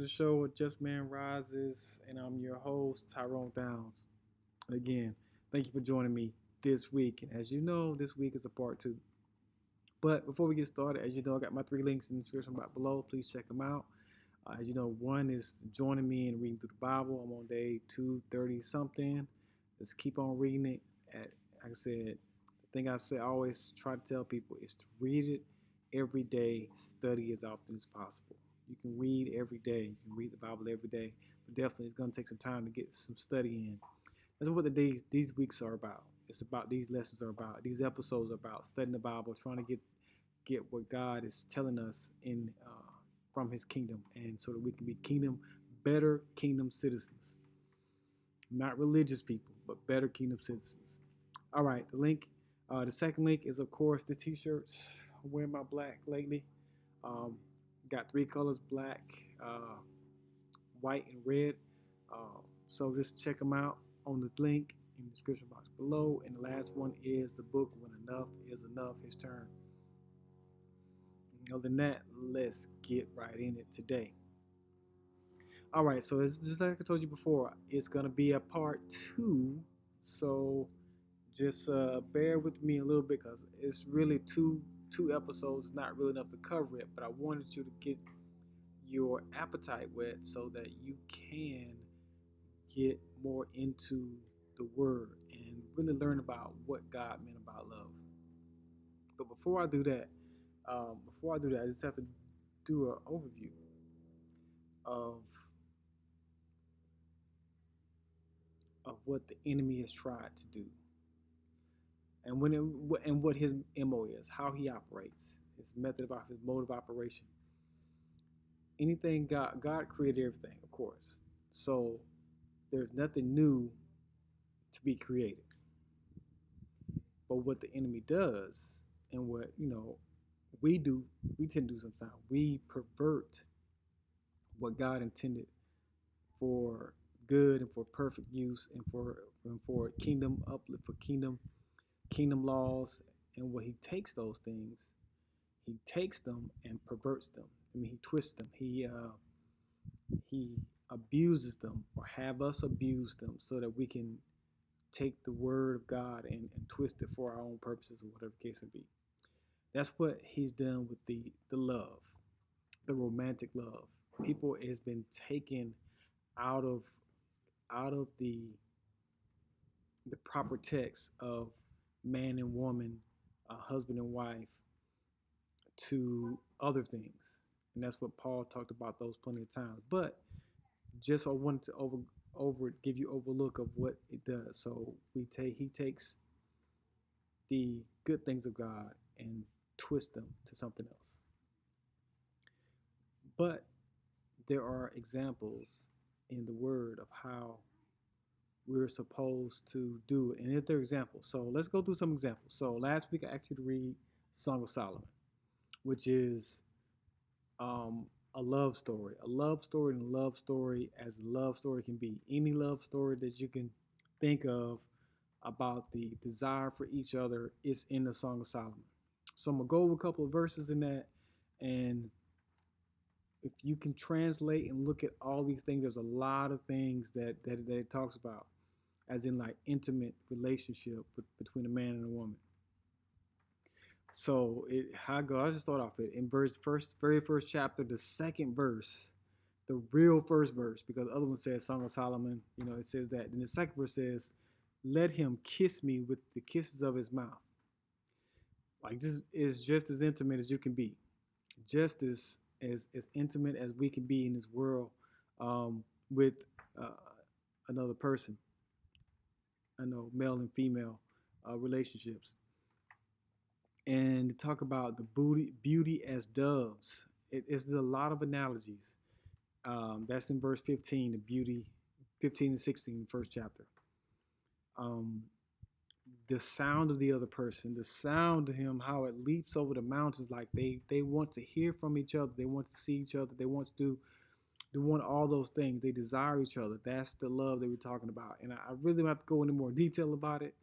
show A Just Man Rises, and I'm your host, Tyrone Downs. And again, thank you for joining me this week. And as you know, this week is a part two. But before we get started, as you know, I got my three links in the description box below. Please check them out. As you know, one is joining me in reading through the Bible. I'm on day 230 something. Let's keep on reading it. Like I said, the thing I always try to tell people is to read it every day, study as often as possible. You can read every day. You can read the Bible every day, but definitely it's going to take some time to get some study in. That's what these weeks are about. It's about these lessons are about. These episodes are about studying the Bible, trying to get what God is telling us in from His kingdom, and so that we can be better kingdom citizens, not religious people, but better kingdom citizens. All right, the second link is of course the T-shirts. I'm wearing my black lately. Um, got three colors: black, white, and red. So just check them out on the link in the description box below. And the last one is the book When Enough Is Enough. His turn. Other than that, let's get right in it today. All right, so it's just like I told you before, it's gonna be a part two. So just bear with me a little bit because it's really two episodes. It's not really enough to cover it, but I wanted you to get your appetite wet so that you can get more into the Word and really learn about what God meant about love. But before I do that, I just have to do an overview of what the enemy has tried to do, and what his mo is, how he operates, his mode of operation. Anything God created everything, of course. So there's nothing new to be created. But what the enemy does, and what we do, we tend to do sometimes. We pervert what God intended for good and for perfect use and for kingdom uplift, for kingdom laws. And what he takes those things, he takes them and perverts them. I mean, he twists them. He abuses them, or have us abuse them, so that we can take the word of God and twist it for our own purposes, or whatever the case may be. That's what he's done with the love, the romantic love. People has been taken out of the proper text of man and woman, husband and wife, to other things, and that's what Paul talked about those plenty of times. But just I wanted to give you overlook of what it does. So he takes the good things of God and twist them to something else. But there are examples in the Word of how we're supposed to do it. And if there are examples, so let's go through some examples. So last week I asked you to read Song of Solomon, which is a love story, and a love story as a love story can be. Any love story that you can think of about the desire for each other is in the Song of Solomon. So I'm gonna go over a couple of verses in that, and if you can translate and look at all these things, there's a lot of things that it talks about, as in like intimate relationship between a man and a woman. So how I go, I just start off it in very first chapter, the second verse, the real first verse, because the other one says Song of Solomon, it says that. And the second verse says, "Let him kiss me with the kisses of his mouth." Like, just is just as intimate as you can be, just as intimate as we can be in this world, with uh, another person. I know, male and female relationships, and to talk about the beauty as doves. It's a lot of analogies. That's in verse 15, the beauty, 15 and 16, first chapter. Um, the sound of the other person, the sound of him, how it leaps over the mountains, like they want to hear from each other, they want to see each other, they want all those things, they desire each other. That's the love that we're talking about. And I really don't have to go into more detail about it.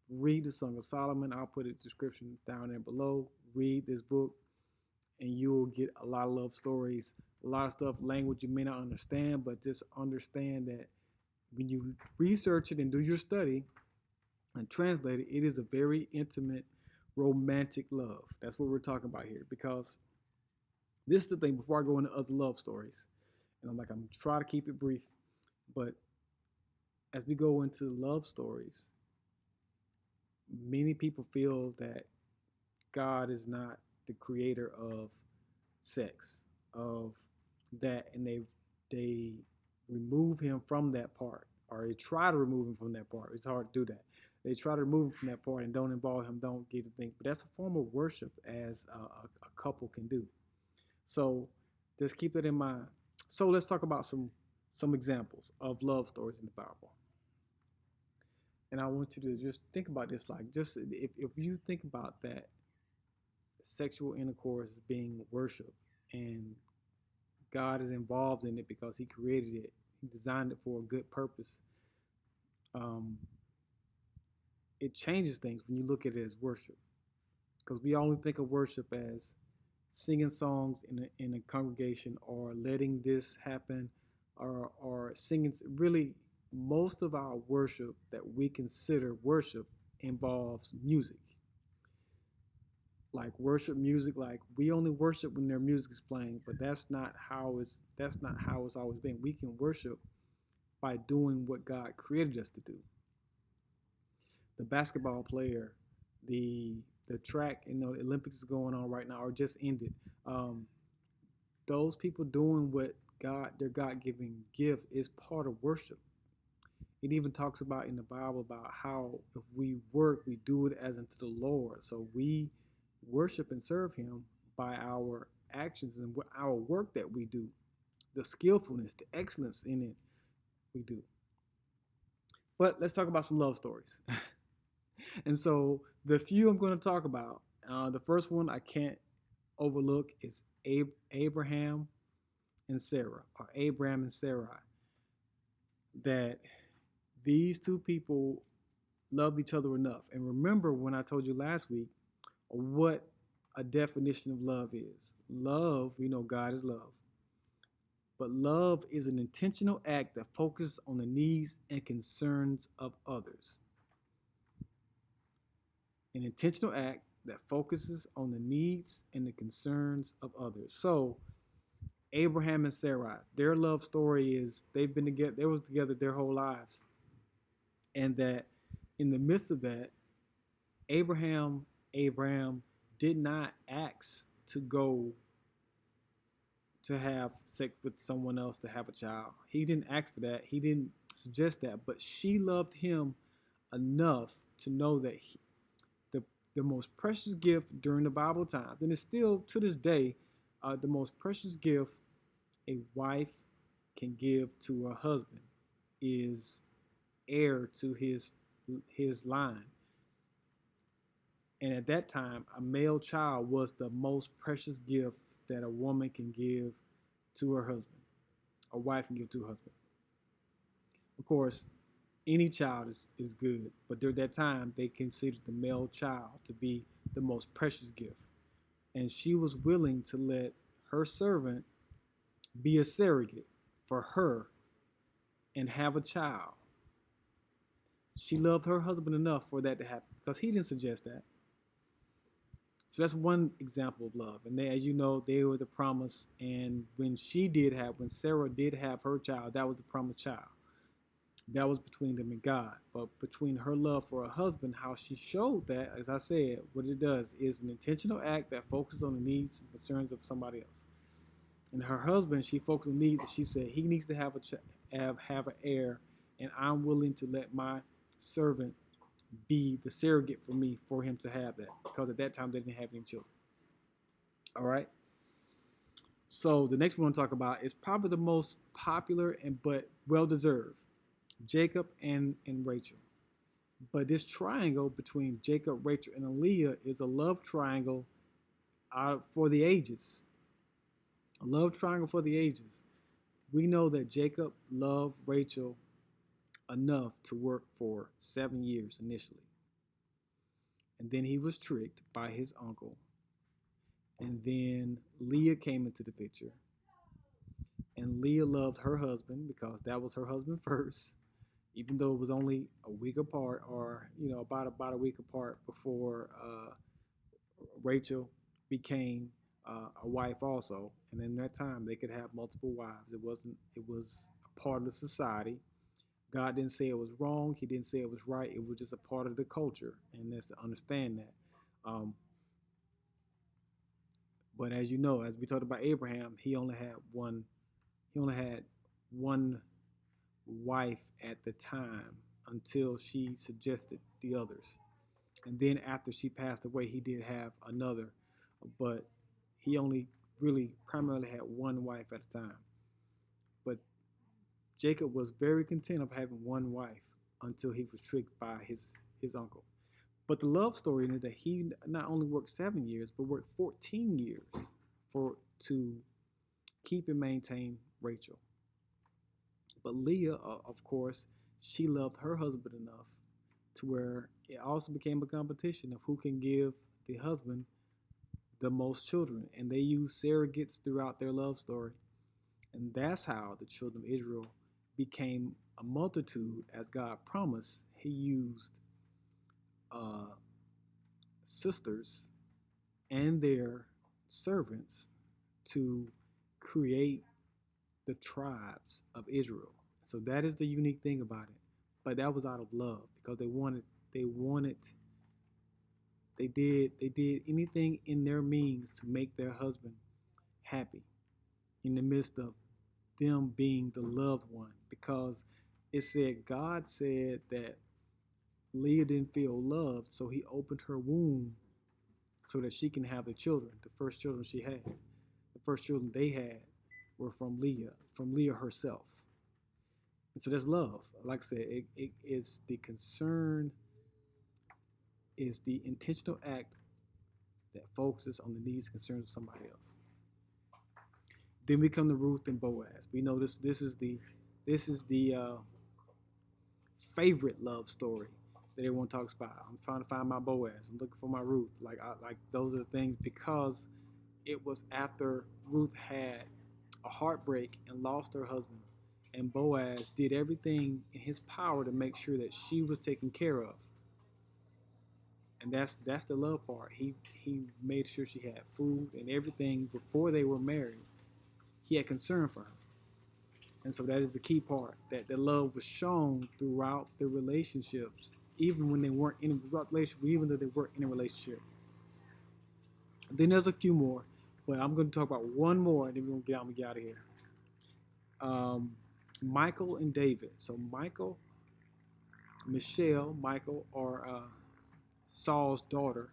Read the Song of Solomon. I'll put a description down there below. Read this book, and you'll get a lot of love stories, a lot of stuff, language you may not understand, but just understand that when you research it and do your study and translate it, it is a very intimate, romantic love. That's what we're talking about here. Because this is the thing before I go into other love stories, and I'm trying to keep it brief, but as we go into love stories, many people feel that God is not the creator of sex, of that, and they remove him from that part, or they try to remove him from that part. It's hard to do that. They try to remove him from that part and don't involve him, don't get the thing. But that's a form of worship, as a couple can do. So just keep that in mind. So let's talk about some examples of love stories in the Bible. And I want you to just think about this, like, just if you think about that, sexual intercourse is being worshiped, and God is involved in it because He created it, He designed it for a good purpose. Um, it changes things when you look at it as worship, because we only think of worship as singing songs in a congregation, or letting this happen, or singing. Really, most of our worship that we consider worship involves music, like worship music. Like, we only worship when their music is playing, but that's not how it's always been. We can worship by doing what God created us to do. The basketball player, the the track, the Olympics is going on right now or just ended. Um, those people doing what their God given gift, is part of worship. It even talks about in the Bible about how if we work, we do it as unto the Lord. So we worship and serve Him by our actions and our work that we do, the skillfulness, the excellence in it we do. But let's talk about some love stories. And so the few I'm going to talk about, the first one I can't overlook is Abraham and Sarah, or Abraham and Sarai. That these two people loved each other enough. And remember when I told you last week what a definition of love is. Love, we know God is love. But love is an intentional act that focuses on the needs and concerns of others. An intentional act that focuses on the needs and the concerns of others. So, Abraham and Sarai, their love story is they've been together, they was together their whole lives. And that in the midst of that, Abraham did not ask to go to have sex with someone else to have a child. He didn't ask for that. He didn't suggest that. But she loved him enough to know that the most precious gift during the Bible times, and it's still to this day, the most precious gift a wife can give to her husband is heir to his line. And at that time, a male child was the most precious gift that a woman can give to her husband, a wife can give to her husband. Of course, any child is good, but during that time, they considered the male child to be the most precious gift. And she was willing to let her servant be a surrogate for her and have a child. She loved her husband enough for that to happen, because he didn't suggest that. So that's one example of love. And they, as you know, they were the promise. And when Sarah did have her child, that was the promised child. That was between them and God. But between her love for her husband, how she showed that, as I said, what it does is an intentional act that focuses on the needs and concerns of somebody else. And her husband, she focused on needs. She said he needs to have an heir, and I'm willing to let my servant be the surrogate for me for him to have that, because at that time they didn't have any children. All right. So the next one I'm talk about is probably the most popular but well deserved, Jacob and Rachel. But this triangle between Jacob, Rachel, and Leah is a love triangle for the ages. A love triangle for the ages. We know that Jacob loved Rachel enough to work for 7 years initially. And then he was tricked by his uncle. And then Leah came into the picture, and Leah loved her husband because that was her husband first, even though it was only a week apart, or about a week apart before Rachel became a wife also. And in that time, they could have multiple wives. It wasn't. It was a part of the society. God didn't say it was wrong. He didn't say it was right. It was just a part of the culture, and that's to understand that. Um, but as you know, as we talked about Abraham, he only had one. He only had one wife at the time until she suggested the others. And then after she passed away, he did have another, but he only really primarily had one wife at a time. But Jacob was very content of having one wife until he was tricked by his uncle. But the love story is that he not only worked 7 years, but worked 14 years for to keep and maintain Rachel. But Leah, of course, she loved her husband enough to where it also became a competition of who can give the husband the most children. And they used surrogates throughout their love story. And that's how the children of Israel became a multitude, as God promised. He used uh, sisters and their servants to create the tribes of Israel. So that is the unique thing about it. But that was out of love because they wanted they did anything in their means to make their husband happy in the midst of them being the loved one, because it said God said that Leah didn't feel loved, so he opened her womb so that she can have the children, the first children she had. The first children they had were from Leah herself. And so that's love. Like I said, it is the concern, is the intentional act that focuses on the needs and concerns of somebody else. Then we come to Ruth and Boaz. We know this is the favorite love story that everyone talks about. I'm trying to find my Boaz. I'm looking for my Ruth. Like those are the things, because it was after Ruth had a heartbreak and lost her husband, and Boaz did everything in his power to make sure that she was taken care of. And that's the love part. He made sure she had food and everything before they were married. He had concern for her. And so that is the key part, that the love was shown throughout the relationships, even when they weren't in a relationship, even though they weren't in a relationship. Then there's a few more, but I'm going to talk about one more, and then we're going to get out of here. Michael and David. So Michael, or Saul's daughter,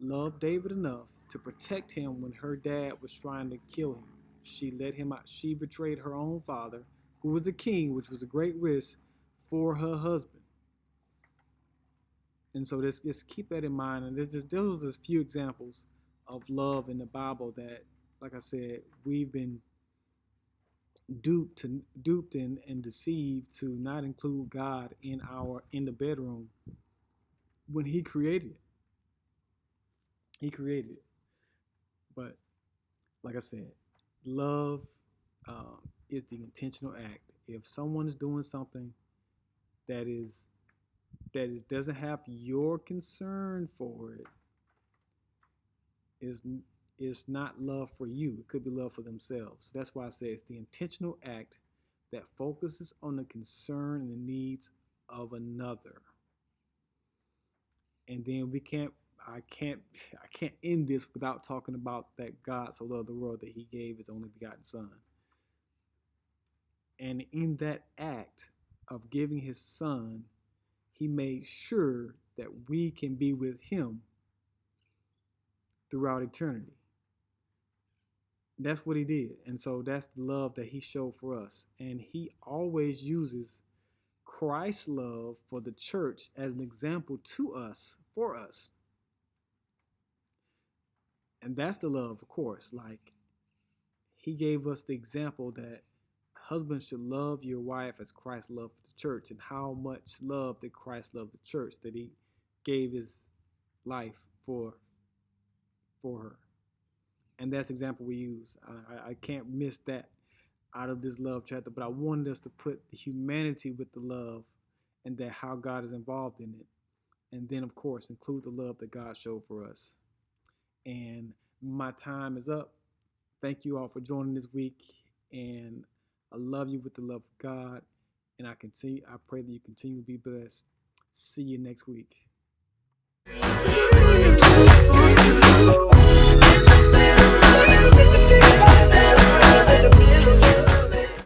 loved David enough to protect him when her dad was trying to kill him. She let him out. She betrayed her own father, who was a king, which was a great risk for her husband. And so just keep that in mind. And those are a few examples of love in the Bible that, like I said, we've been duped and deceived to not include God in the bedroom when He created it. He created it. But like I said, love is the intentional act. If someone is doing something that doesn't have your concern for it, is not love for you. It could be love for themselves. So that's why I say it's the intentional act that focuses on the concern and the needs of another. And then I can't end this without talking about that God so loved the world that He gave His only begotten Son. And in that act of giving His Son, He made sure that we can be with Him throughout eternity. That's what He did. And so that's the love that He showed for us. And He always uses Christ's love for the church as an example to us, for us. And that's the love, of course. Like, He gave us the example that husbands should love your wife as Christ loved the church. And how much love did Christ love the church, that He gave His life for her. And that's the example we use. I can't miss that out of this love chapter, but I wanted us to put the humanity with the love and that how God is involved in it. And then, of course, include the love that God showed for us. And my time is up. Thank you all for joining this week. And I love you with the love of God. And I pray that you continue to be blessed. See you next week.